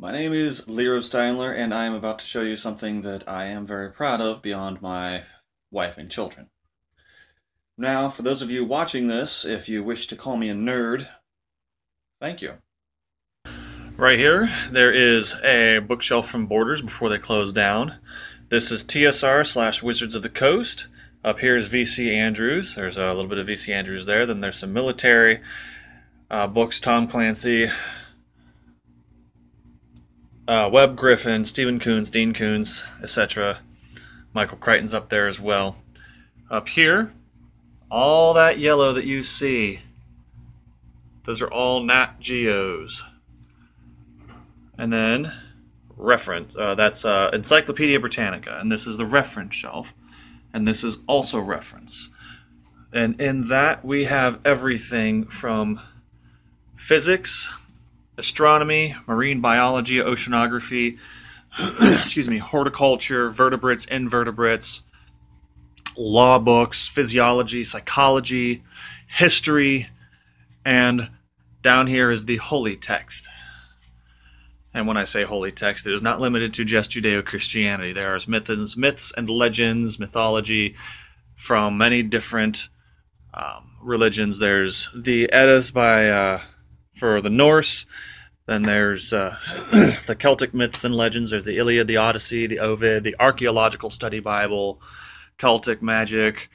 My name is Lero Steinler, and I am about to show you something that I am very proud of beyond my wife and children. Now, for those of you watching this, if you wish to call me a nerd, thank you. Right here, there is a bookshelf from Borders before they closed down. This is TSR / Wizards of the Coast. Up here is VC Andrews. There's a little bit of VC Andrews there. Then there's some military books, Tom Clancy, Webb Griffin, Stephen Coons, Dean Coons, etc. Michael Crichton's up there as well. Up here, all that yellow that you see, those are all Nat Geos. And then reference, that's Encyclopedia Britannica, and this is the reference shelf, and this is also reference. And in that we have everything from physics, astronomy, marine biology, oceanography, excuse me, horticulture, vertebrates, invertebrates, law books, physiology, psychology, history, and down here is the holy text. And when I say holy text, it is not limited to just Judeo-Christianity. There are myths and legends, mythology from many different religions. There's the Eddas for the Norse. Then there's the Celtic myths and legends. There's the Iliad, the Odyssey, the Ovid, the Archaeological Study Bible, Celtic magic,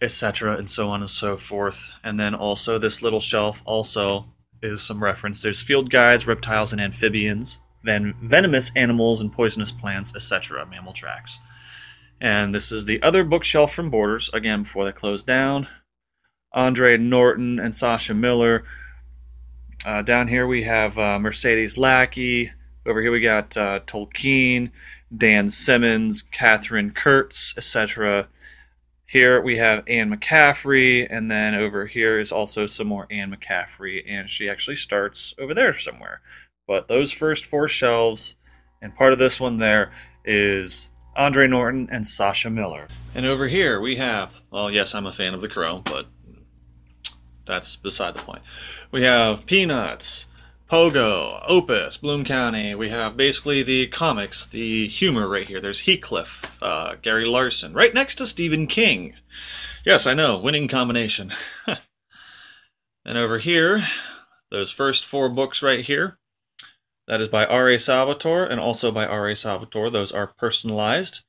etc., and so on and so forth. And then also this little shelf also is some reference. There's field guides, reptiles and amphibians, venomous animals and poisonous plants, etc., mammal tracks. And this is the other bookshelf from Borders, again, before they closed down. Andre Norton and Sasha Miller. Down here we have Mercedes Lackey. Over here we got Tolkien, Dan Simmons, Catherine Kurtz, etc. Here we have Anne McCaffrey, and then over here is also some more Anne McCaffrey, and she actually starts over there somewhere. But those first four shelves, and part of this one there, is Andre Norton and Sasha Miller. And over here we have, well, yes, I'm a fan of The Crow, but that's beside the point. We have Peanuts, Pogo, Opus, Bloom County. We have basically the comics, the humor right here. There's Heathcliff, Gary Larson, right next to Stephen King. Yes, I know, winning combination. And over here, those first four books right here, that is by R.A. Salvatore and also by R.A. Salvatore. Those are personalized.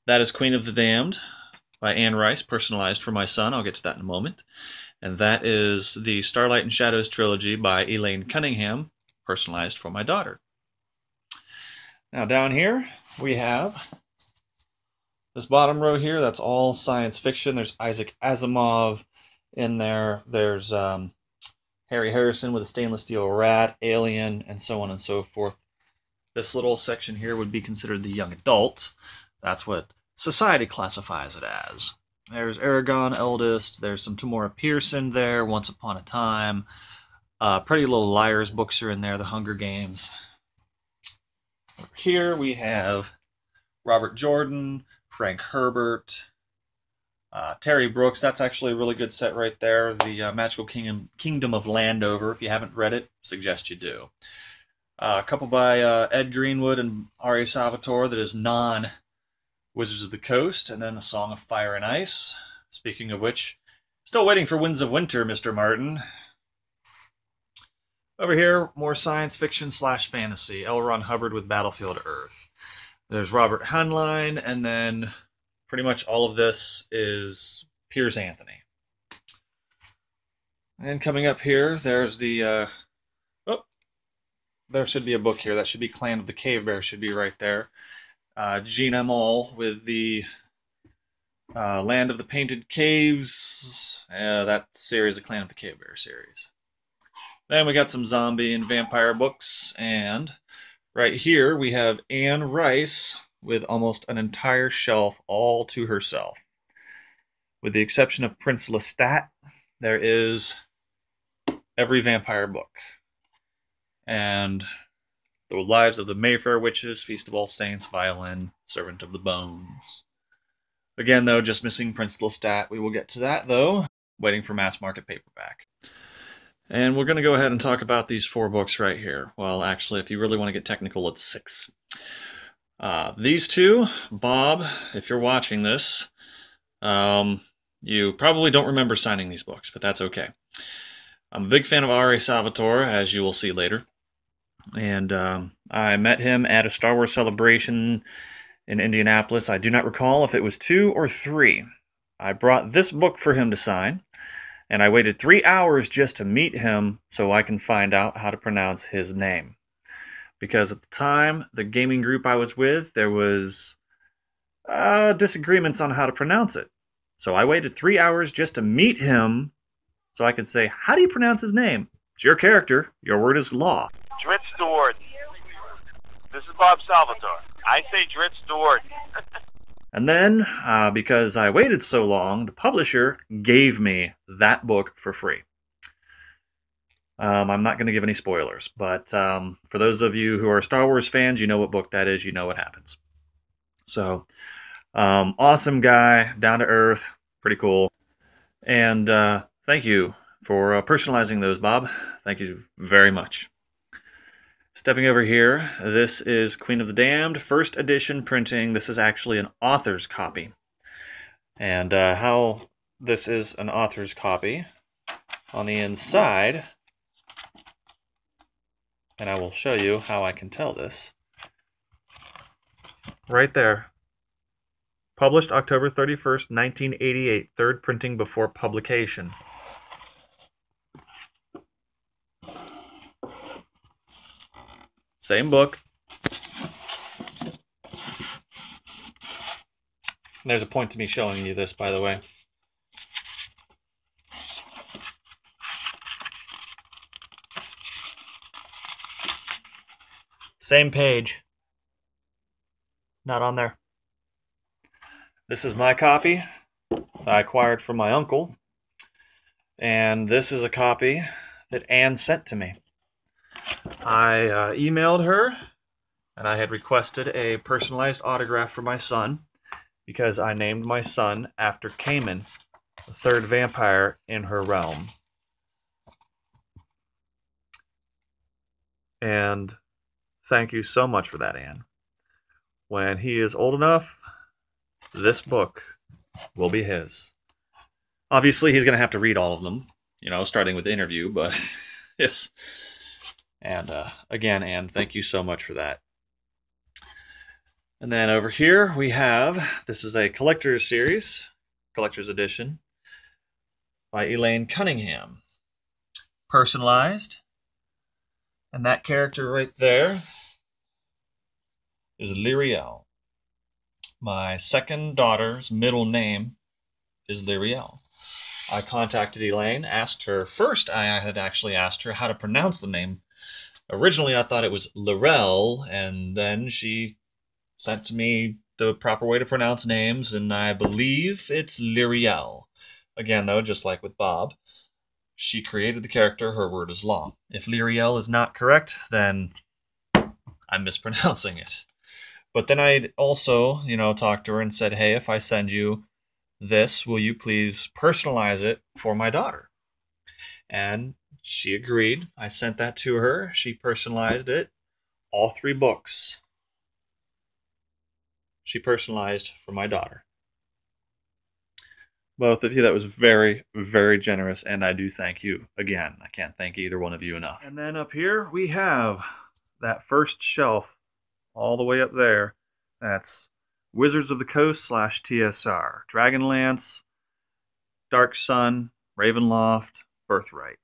That is Queen of the Damned by Anne Rice, personalized for my son. I'll get to that in a moment. And that is the Starlight and Shadows trilogy by Elaine Cunningham, personalized for my daughter. Now down here, we have this bottom row here. That's all science fiction. There's Isaac Asimov in there. There's Harry Harrison with a stainless steel rat, Alien, and so on and so forth. This little section here would be considered the young adult. That's what society classifies it as. There's Aragon Eldest, there's some Tamora Pearson there, Once Upon a Time. Pretty Little Liars books are in there, The Hunger Games. Over here we have Robert Jordan, Frank Herbert, Terry Brooks. That's actually a really good set right there. The Magical Kingdom of Landover. If you haven't read it, suggest you do. A couple by Ed Greenwood and R.A. Salvatore that is non-Wizards of the Coast, and then A Song of Fire and Ice. Speaking of which, still waiting for Winds of Winter, Mr. Martin. Over here, more science fiction / fantasy. L. Ron Hubbard with Battlefield Earth. There's Robert Heinlein, and then pretty much all of this is Piers Anthony. And coming up here, there's the, there should be a book here. That should be Clan of the Cave Bear, should be right there. Gene Emall with the Land of the Painted Caves. That series, the Clan of the Cave Bear series. Then we got some zombie and vampire books, and right here we have Anne Rice with almost an entire shelf all to herself. With the exception of Prince Lestat, there is every vampire book. And The Lives of the Mayfair Witches, Feast of All Saints, Violin, Servant of the Bones. Again, though, just missing Prince Lestat. We will get to that, though. Waiting for mass market paperback. And we're going to go ahead and talk about these 4 books right here. Well, actually, if you really want to get technical, it's 6. These 2, Bob, if you're watching this, you probably don't remember signing these books, but that's okay. I'm a big fan of R.A. Salvatore, as you will see later. And I met him at a Star Wars celebration in Indianapolis. I do not recall if it was 2 or 3. I brought this book for him to sign, and I waited 3 hours just to meet him so I can find out how to pronounce his name. Because at the time, the gaming group I was with, there was disagreements on how to pronounce it. So I waited 3 hours just to meet him so I could say, how do you pronounce his name? It's your character. Your word is law. Dritz Stewart. This is Bob Salvatore. I say Dritz Stewart. And then, because I waited so long, the publisher gave me that book for free. I'm not going to give any spoilers, but for those of you who are Star Wars fans, you know what book that is, you know what happens. So, awesome guy, down to earth, pretty cool. And thank you for personalizing those, Bob. Thank you very much. Stepping over here, this is Queen of the Damned, first edition printing. This is actually an author's copy. And how this is an author's copy, on the inside, and I will show you how I can tell this. Right there. Published October 31st, 1988, third printing before publication. Same book. There's a point to me showing you this, by the way. Same page. Not on there. This is my copy I acquired from my uncle. And this is a copy that Anne sent to me. I emailed her, and I had requested a personalized autograph for my son because I named my son after Cayman, the 3rd vampire in her realm. And thank you so much for that, Anne. When he is old enough, this book will be his. Obviously, he's going to have to read all of them, you know, starting with the interview, but yes. And again, Anne, thank you so much for that. And then over here we have, this is a collector's series, collector's edition, by Elaine Cunningham. Personalized. And that character right there is Lyriel. My second daughter's middle name is Lyriel. I contacted Elaine, asked her, first I had actually asked her how to pronounce the name. Originally, I thought it was Lorel, and then she sent to me the proper way to pronounce names, and I believe it's Lyriel. Again, though, just like with Bob, she created the character, her word is law. If Lyriel is not correct, then I'm mispronouncing it. But then I also, you know, talked to her and said, hey, if I send you this, will you please personalize it for my daughter? And she agreed. I sent that to her. She personalized it. All 3 books she personalized for my daughter. Both of you, that was very, very generous, and I do thank you. Again, I can't thank either one of you enough. And then up here we have that first shelf all the way up there. That's Wizards of the Coast / TSR. Dragonlance, Dark Sun, Ravenloft, Birthright.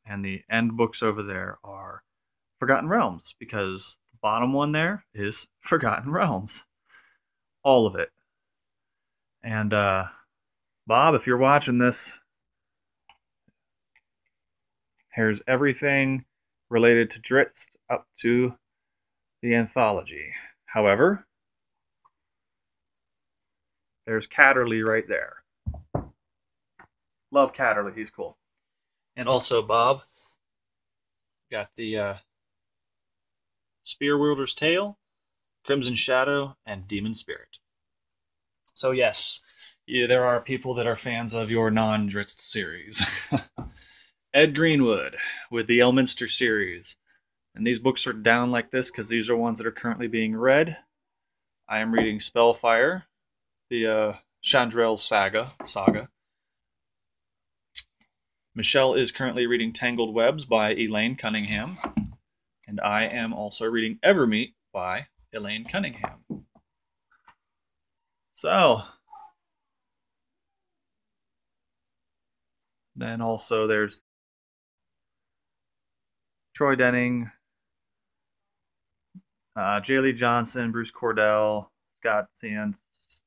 And the end books over there are Forgotten Realms, because the bottom one there is Forgotten Realms. All of it. And Bob, if you're watching this, here's everything related to Dritz up to the anthology. However, there's Catterley right there. Love Catterley, he's cool. And also, Bob, got the Spear Wielder's Tale, Crimson Shadow, and Demon Spirit. So yes, there are people that are fans of your non-Dritz series. Ed Greenwood with the Elminster series. And these books are down like this because these are ones that are currently being read. I am reading Spellfire, the Chandrel saga. Michelle is currently reading Tangled Webs by Elaine Cunningham. And I am also reading Evermeet by Elaine Cunningham. So, then also there's Troy Denning, J. Lee Johnson, Bruce Cordell, Scott Sands,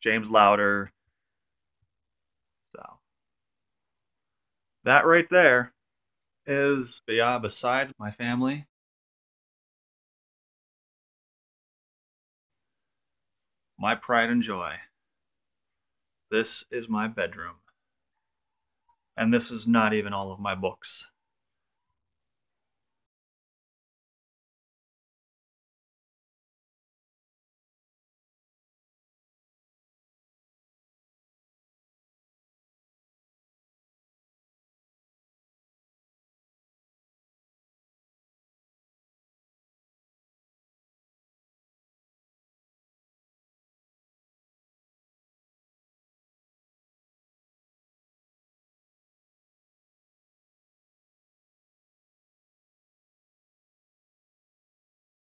James Lauder. So, that right there is, besides my family, my pride and joy. This is my bedroom. And this is not even all of my books.